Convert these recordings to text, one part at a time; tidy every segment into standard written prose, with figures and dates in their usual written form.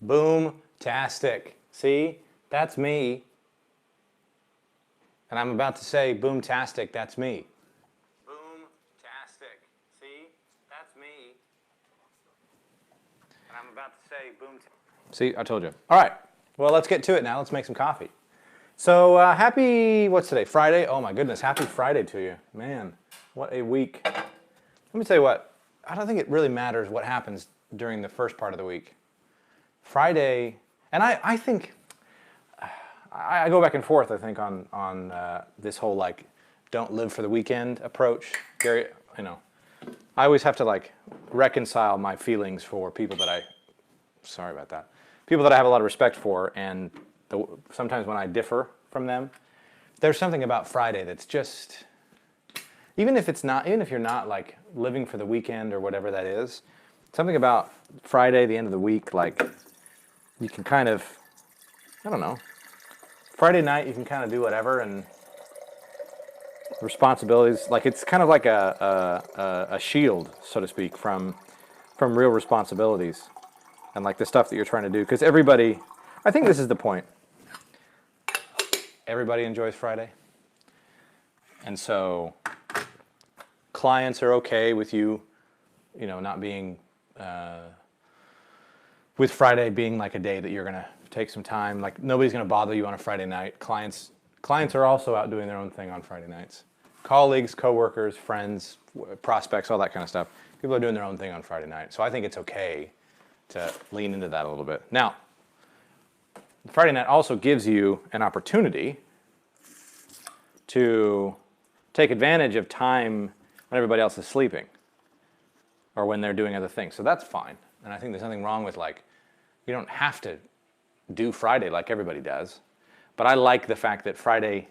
Boom-tastic. See? That's me. And I'm about to say boom-tastic, that's me. Boom-tastic. See? That's me. And I'm about to say boom-tastic. See, I told you. All right. Well, let's get to it now. Let's make some coffee. So happy, what's today? Friday? Oh my goodness, happy Friday to you. Man, what a week. Let me tell you what, I don't think it really matters what happens during the first part of the week. Friday, and I think, I go back and forth, I think, on this whole, like, don't live for the weekend approach. Gary, I always have to, like, reconcile my feelings for people that sorry about that, people that I have a lot of respect for, and sometimes when I differ from them, there's something about Friday that's just, even if you're not, like, living for the weekend or whatever that is, something about Friday, the end of the week, like, you can kind of, I don't know, Friday night you can kind of do whatever, and responsibilities, like, it's kind of like a shield, so to speak, from real responsibilities and, like, the stuff that you're trying to do, because everybody, I think this is the point, everybody enjoys Friday, and so clients are okay with you, not being, with Friday being like a day that you're going to take some time, like nobody's going to bother you on a Friday night. Clients are also out doing their own thing on Friday nights. Colleagues, coworkers, friends, prospects, all that kind of stuff. People are doing their own thing on Friday night. So I think it's okay to lean into that a little bit. Now, Friday night also gives you an opportunity to take advantage of time when everybody else is sleeping or when they're doing other things. So that's fine. And I think there's nothing wrong with, like, you don't have to do Friday like everybody does. But I like the fact that Friday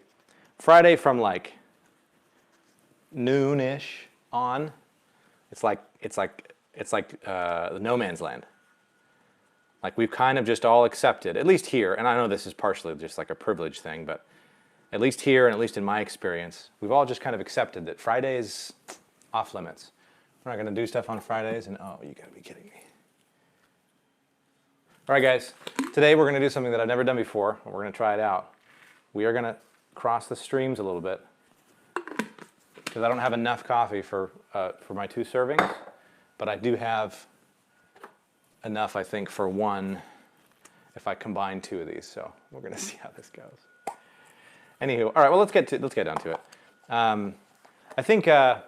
from, like, noon-ish on, it's like no man's land. Like, we've kind of just all accepted, at least here, and I know this is partially just like a privilege thing, but at least here and at least in my experience, we've all just kind of accepted that Friday is off limits. We're not going to do stuff on Fridays, and oh, you got to be kidding me. All right, guys, today we're going to do something that I've never done before, and we're going to try it out. We are going to cross the streams a little bit because I don't have enough coffee for my 2 servings, but I do have enough, I think, for one if I combine 2 of these. So we're going to see how this goes. Anywho, all right, well, let's get down to it. I think I'm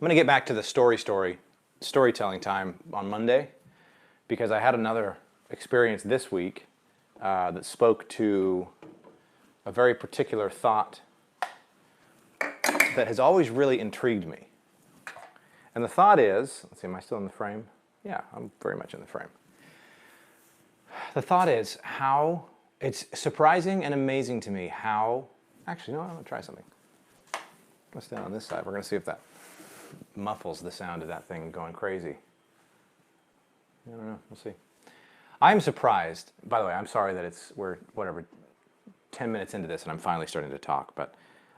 going to get back to the storytelling time on Monday, because I had another experience this week that spoke to a very particular thought that has always really intrigued me. And the thought is, let's see, am I still in the frame? Yeah, I'm very much in the frame. The thought is how it's surprising and amazing to me how, actually, no, I'm going to try something. Let's stay on this side. We're going to see if that muffles the sound of that thing going crazy. I don't know. We'll see. I'm surprised. By the way, I'm sorry that we're 10 minutes into this and I'm finally starting to talk, but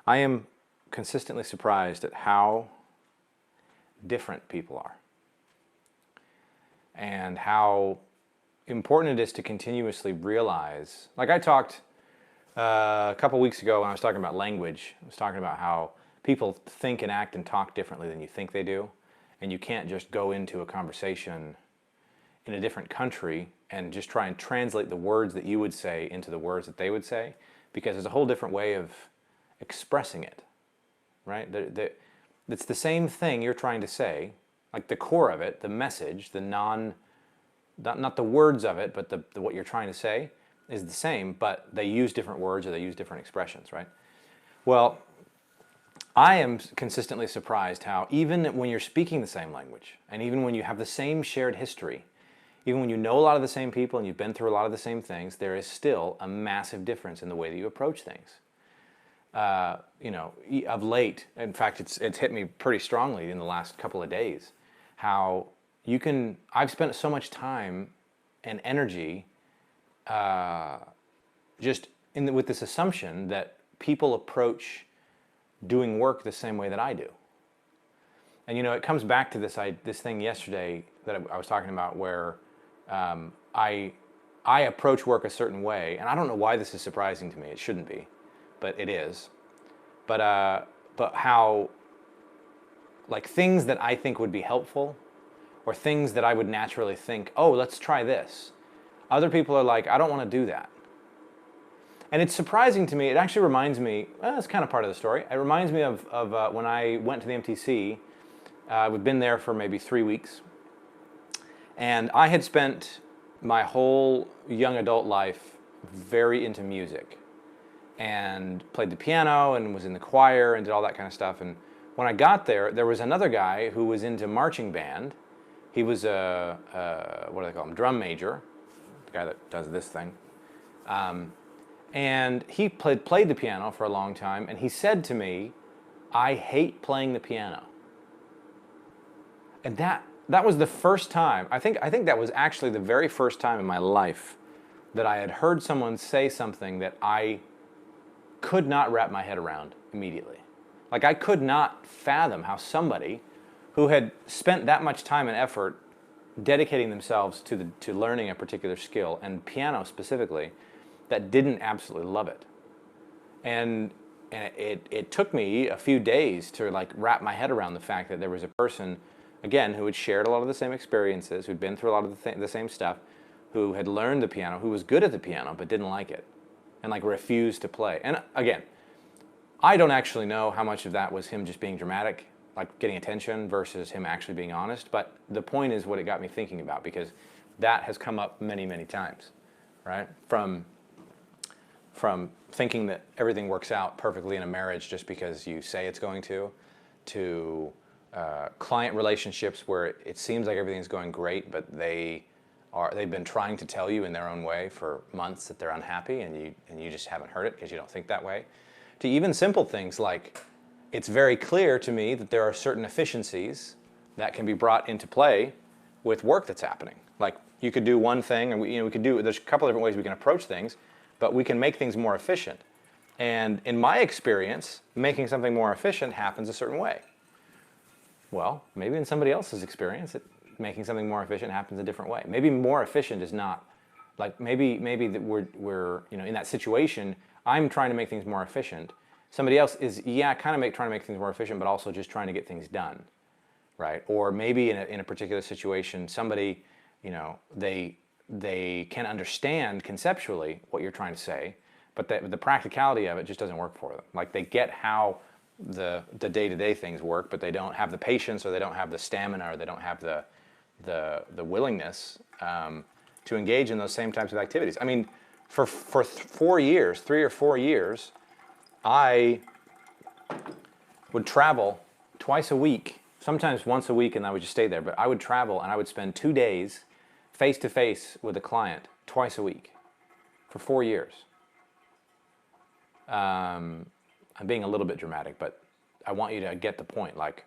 I am consistently surprised at how different people are and how important it is to continuously realize. Like, I talked a couple weeks ago when I was talking about language. I was talking about how people think and act and talk differently than you think they do, and you can't just go into a conversation in a different country and just try and translate the words that you would say into the words that they would say, because there's a whole different way of expressing it, right? It's the same thing you're trying to say, like the core of it, the message, not the words of it, but what you're trying to say is the same, but they use different words or they use different expressions, right? Well, I am consistently surprised how even when you're speaking the same language, and even when you have the same shared history, even when you know a lot of the same people and you've been through a lot of the same things, there is still a massive difference in the way that you approach things. Of late, in fact, it's hit me pretty strongly in the last couple of days, how I've spent so much time and energy with this assumption that people approach doing work the same way that I do. And it comes back to this thing yesterday that I was talking about, where I I approach work a certain way, and I don't know why this is surprising to me. It shouldn't be, but it is. But how, like, things that I think would be helpful, or things that I would naturally think, oh, let's try this. Other people are like, I don't want to do that. And it's surprising to me. It actually reminds me, well, it's kind of part of the story. It reminds me of when I went to the MTC. We'd been there for maybe 3 weeks. And I had spent my whole young adult life very into music. And played the piano and was in the choir and did all that kind of stuff. And when I got there, there was another guy who was into marching band. He was what do they call him, drum major, the guy that does this thing. And he played the piano for a long time, and he said to me, I hate playing the piano. And that was the first time, I think that was actually the very first time in my life that I had heard someone say something that I could not wrap my head around immediately. Like, I could not fathom how somebody who had spent that much time and effort dedicating themselves to learning a particular skill, and piano specifically, that didn't absolutely love it. And it took me a few days to like wrap my head around the fact that there was a person, again, who had shared a lot of the same experiences, who'd been through a lot of the same stuff, who had learned the piano, who was good at the piano but didn't like it, and like refused to play. And again, I don't actually know how much of that was him just being dramatic, like getting attention, versus him actually being honest. But the point is what it got me thinking about, because that has come up many, many times, right? From thinking that everything works out perfectly in a marriage just because you say it's going to client relationships where it seems like everything's going great, but they've been trying to tell you in their own way for months that they're unhappy, and you just haven't heard it because you don't think that way. To even simple things like, it's very clear to me that there are certain efficiencies that can be brought into play with work that's happening. Like, you could do one thing, and we could do, there's a couple of different ways we can approach things, but we can make things more efficient. And in my experience, making something more efficient happens a certain way. Well, maybe in somebody else's experience, making something more efficient happens a different way. Maybe more efficient is not, like, maybe that we're in that situation, I'm trying to make things more efficient. Somebody else is, trying to make things more efficient, but also just trying to get things done, right? Or maybe in a particular situation, somebody, they can understand conceptually what you're trying to say, but the practicality of it just doesn't work for them. Like, they get how the day-to-day things work, but they don't have the patience, or they don't have the stamina, or they don't have the willingness to engage in those same types of activities. I mean, for 4 years, 3 or 4 years, I would travel twice a week, sometimes once a week, and I would just stay there. But I would travel, and I would spend 2 days face-to-face with a client twice a week for 4 years. I'm being a little bit dramatic, but I want you to get the point. Like,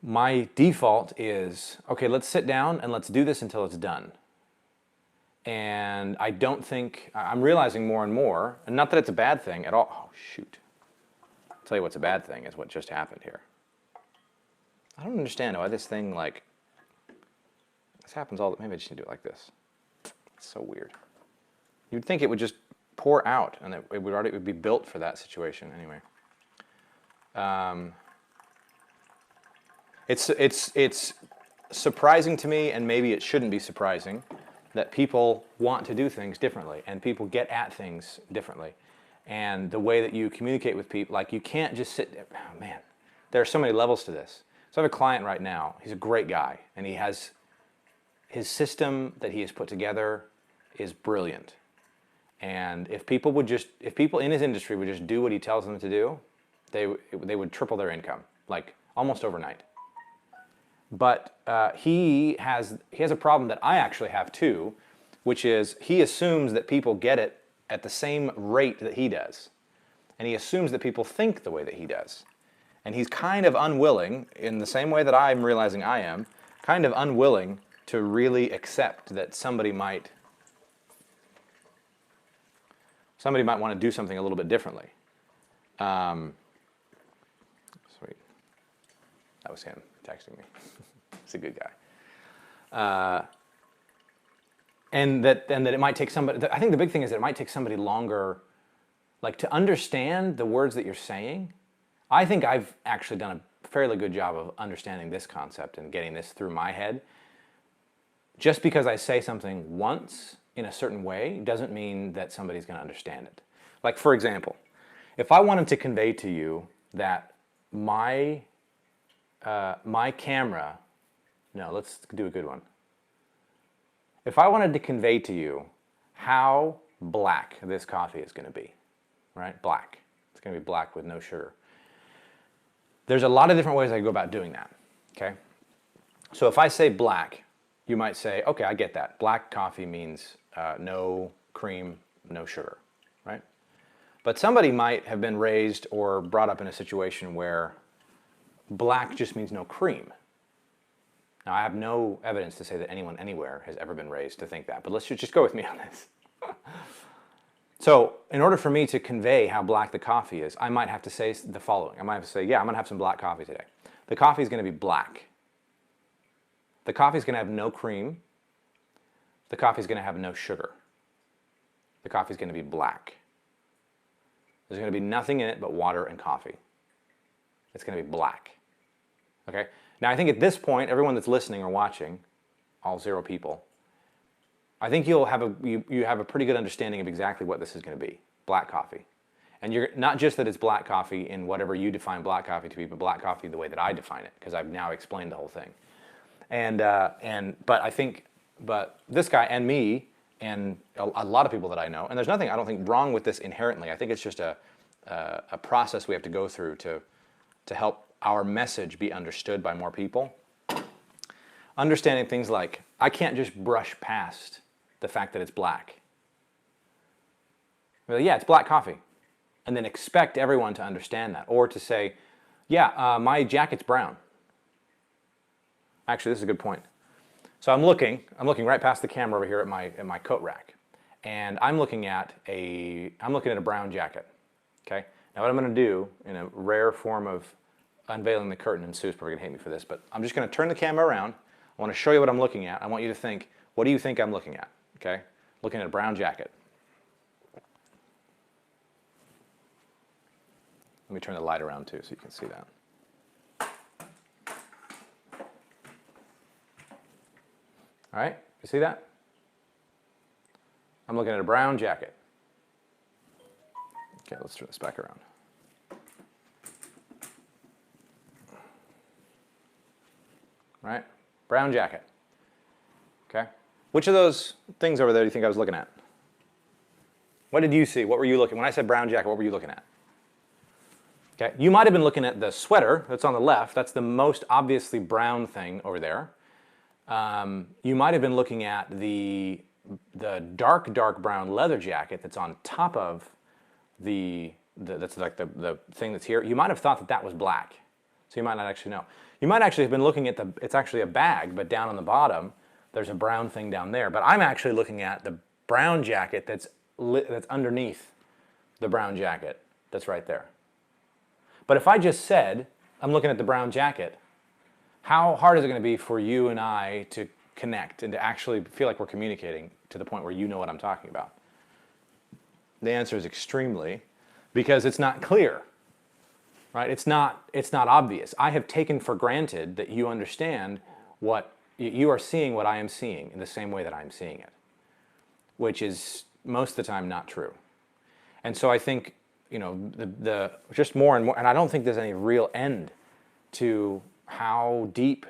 my default is, okay, let's sit down and let's do this until it's done. And I don't think, I'm realizing more and more, and not that it's a bad thing at all. Oh, shoot. I'll tell you what's a bad thing is what just happened here. I don't understand why this thing, like, this happens all, maybe I just need to do it like this. It's so weird. You'd think it would just pour out, and it would be built for that situation anyway. It's surprising to me, and maybe it shouldn't be surprising, that people want to do things differently, and people get at things differently. And the way that you communicate with people, like, you can't just sit there. Oh, man, there are so many levels to this. So I have a client right now. He's a great guy, and he has his system that he has put together is brilliant. And if people in his industry would just do what he tells them to do, they would triple their income, like almost overnight. But he has a problem that I actually have too, which is he assumes that people get it at the same rate that he does. And he assumes that people think the way that he does. And he's kind of unwilling, in the same way that I'm realizing I am, kind of unwilling to really accept that somebody might want to do something a little bit differently. Sweet. That was him texting me. He's a good guy. and that it might take somebody. I think the big thing is that it might take somebody longer, like to understand the words that you're saying. I think I've actually done a fairly good job of understanding this concept and getting this through my head. Just because I say something once in a certain way doesn't mean that somebody's going to understand it. Like, for example, if I wanted to convey to you that my camera, no, let's do a good one. If I wanted to convey to you how black this coffee is going to be, right? Black. It's going to be black with no sugar. There's a lot of different ways I go about doing that, okay? So if I say black, you might say, okay, I get that. Black coffee means no cream, no sugar, right? But somebody might have been raised or brought up in a situation where black just means no cream. Now, I have no evidence to say that anyone anywhere has ever been raised to think that, but let's just go with me on this. So, in order for me to convey how black the coffee is, I might have to say the following. I might have to say, yeah, I'm going to have some black coffee today. The coffee is going to be black. The coffee is going to have no cream. The coffee is going to have no sugar. The coffee is going to be black. There's going to be nothing in it but water and coffee. It's going to be black. Okay? Now, I think at this point, everyone that's listening or watching, all 0 people, I think you'll have you have a pretty good understanding of exactly what this is going to be, black coffee. And you're not just that it's black coffee in whatever you define black coffee to be, but black coffee the way that I define it, because I've now explained the whole thing. But this guy and me and a lot of people that I know, and there's nothing I don't think wrong with this inherently. I think it's just a process we have to go through to help our message be understood by more people. Understanding things like, I can't just brush past the fact that it's black. Well, yeah, it's black coffee. And then expect everyone to understand that. Or to say, yeah, my jacket's brown. Actually, this is a good point. So I'm looking right past the camera over here at my coat rack. And I'm looking at a brown jacket. Okay? Now what I'm going to do, in a rare form of unveiling the curtain, and Sue's probably going to hate me for this, but I'm just going to turn the camera around. I want to show you what I'm looking at. I want you to think, what do you think I'm looking at? Okay? Looking at a brown jacket. Let me turn the light around too so you can see that. All right? You see that? I'm looking at a brown jacket. Okay, let's turn this back around. Right? Brown jacket. Okay? Which of those things over there do you think I was looking at? What did you see? What were you looking? When I said brown jacket, what were you looking at? Okay? You might have been looking at the sweater that's on the left. That's the most obviously brown thing over there. You might have been looking at the dark brown leather jacket that's on top of that's like the thing that's here. You might have thought that that was black. So you might not actually know. You might actually have been looking at it's actually a bag, but down on the bottom, there's a brown thing down there. But I'm actually looking at the brown jacket that's underneath the brown jacket that's right there. But if I just said, I'm looking at the brown jacket, how hard is it going to be for you and I to connect and to actually feel like we're communicating to the point where you know what I'm talking about? The answer is extremely, because it's not clear. Right? It's not obvious. I have taken for granted that you understand what you are seeing, what I am seeing in the same way that I'm seeing it, which is most of the time not true. And so I think, you know, the just more and more, and I don't think there's any real end to how deep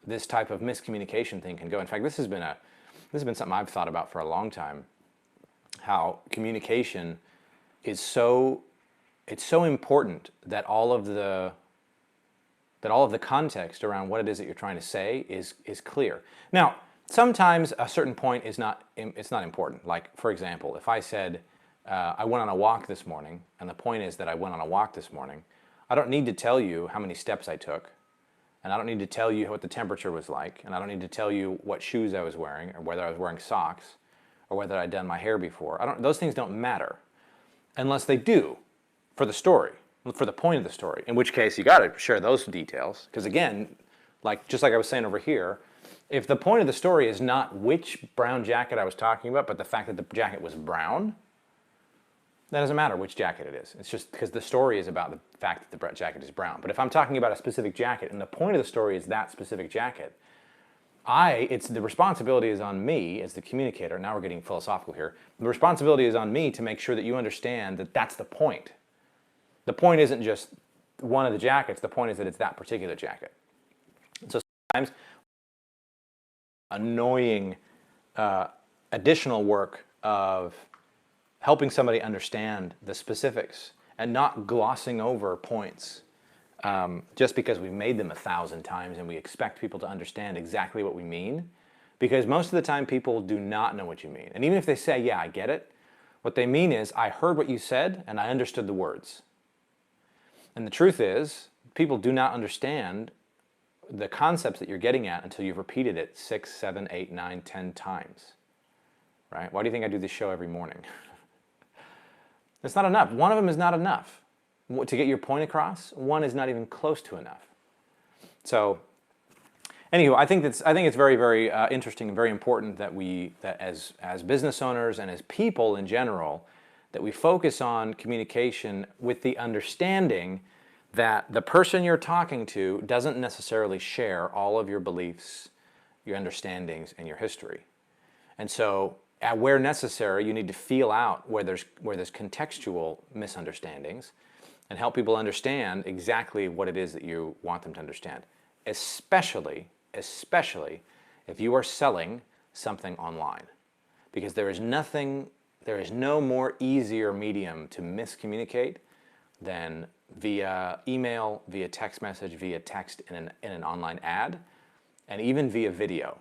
this type of miscommunication thing can go. In fact, this has been something I've thought about for a long time. How communication is so important that all of the context around what it is that you're trying to say is clear. Now, sometimes a certain point is not important. Like, for example, if I said I went on a walk this morning, and the point is that I went on a walk this morning, I don't need to tell you how many steps I took, and I don't need to tell you what the temperature was like, and I don't need to tell you what shoes I was wearing, or whether I was wearing socks, or whether I'd done my hair before. Those things don't matter unless they do for the story, for the point of the story, in which case you got to share those details. Because again, just like I was saying over here, If the point of the story is not which brown jacket I was talking about, but the fact that the jacket was brown, that doesn't matter which jacket it is. It's just because the story is about the fact that the jacket is brown. But if I'm talking about a specific jacket and the point of the story is that specific jacket, it's the responsibility is on me as the communicator. Now we're getting philosophical here. The responsibility is on me to make sure that you understand that that's the point. The point isn't just one of the jackets. The point is that it's that particular jacket. So sometimes annoying additional work of helping somebody understand the specifics and not glossing over points just because we've made them 1,000 times and we expect people to understand exactly what we mean. Because most of the time people do not know what you mean. And even if they say, yeah, I get it, what they mean is, I heard what you said and I understood the words. And the truth is, people do not understand the concepts that you're getting at until you've repeated it 6, 7, 8, 9, 10 times. Right? Why do you think I do this show every morning? It's not enough. One of them is not enough. To get your point across, one is not even close to enough. So, anywho, I think it's very, very interesting and very important that as business owners and as people in general, that we focus on communication with the understanding that the person you're talking to doesn't necessarily share all of your beliefs, your understandings, and your history. And so, where necessary, you need to feel out where there's contextual misunderstandings and help people understand exactly what it is that you want them to understand. Especially if you are selling something online. Because there is no more easier medium to miscommunicate than via email, via text message, via text in an online ad, and even via video.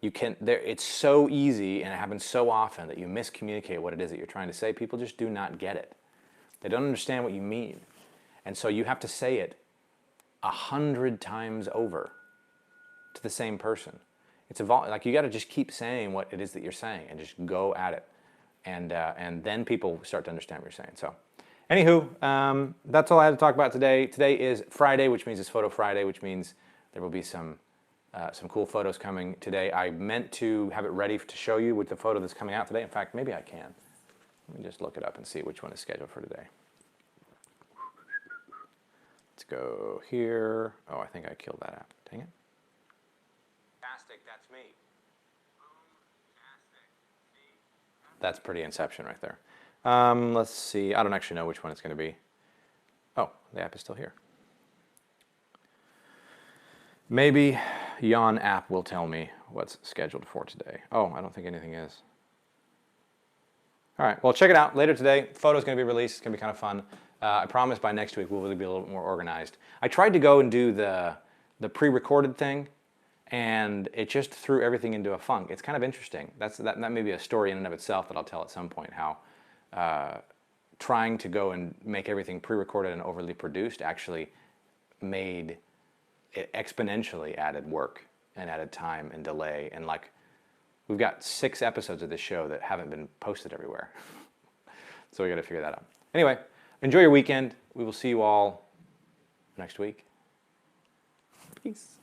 It's so easy, and it happens so often that you miscommunicate what it is that you're trying to say. People just do not get it. They don't understand what you mean. And so you have to say it 100 times over to the same person. Like you got to just keep saying what it is that you're saying and just go at it. And then people start to understand what you're saying. So anywho, that's all I had to talk about today. Today is Friday, which means it's Photo Friday, which means there will be some cool photos coming today. I meant to have it ready to show you with the photo that's coming out today. In fact, maybe I can. Let me just look it up and see which one is scheduled for today. Let's go here. Oh, I think I killed that app. Dang it. Fantastic, that's me. That's pretty Inception right there. Let's see. I don't actually know which one it's going to be. Oh, the app is still here. Maybe Yon app will tell me what's scheduled for today. Oh, I don't think anything is. All right, well, check it out later today. Photo's going to be released. It's going to be kind of fun. I promise by next week we'll really be a little bit more organized. I tried to go and do the pre-recorded thing, and it just threw everything into a funk. It's kind of interesting. That may be a story in and of itself that I'll tell at some point, how trying to go and make everything pre-recorded and overly produced actually made it exponentially added work and added time and delay. And like, we've got 6 episodes of this show that haven't been posted everywhere. So we got to figure that out. Anyway, enjoy your weekend. We will see you all next week. Peace.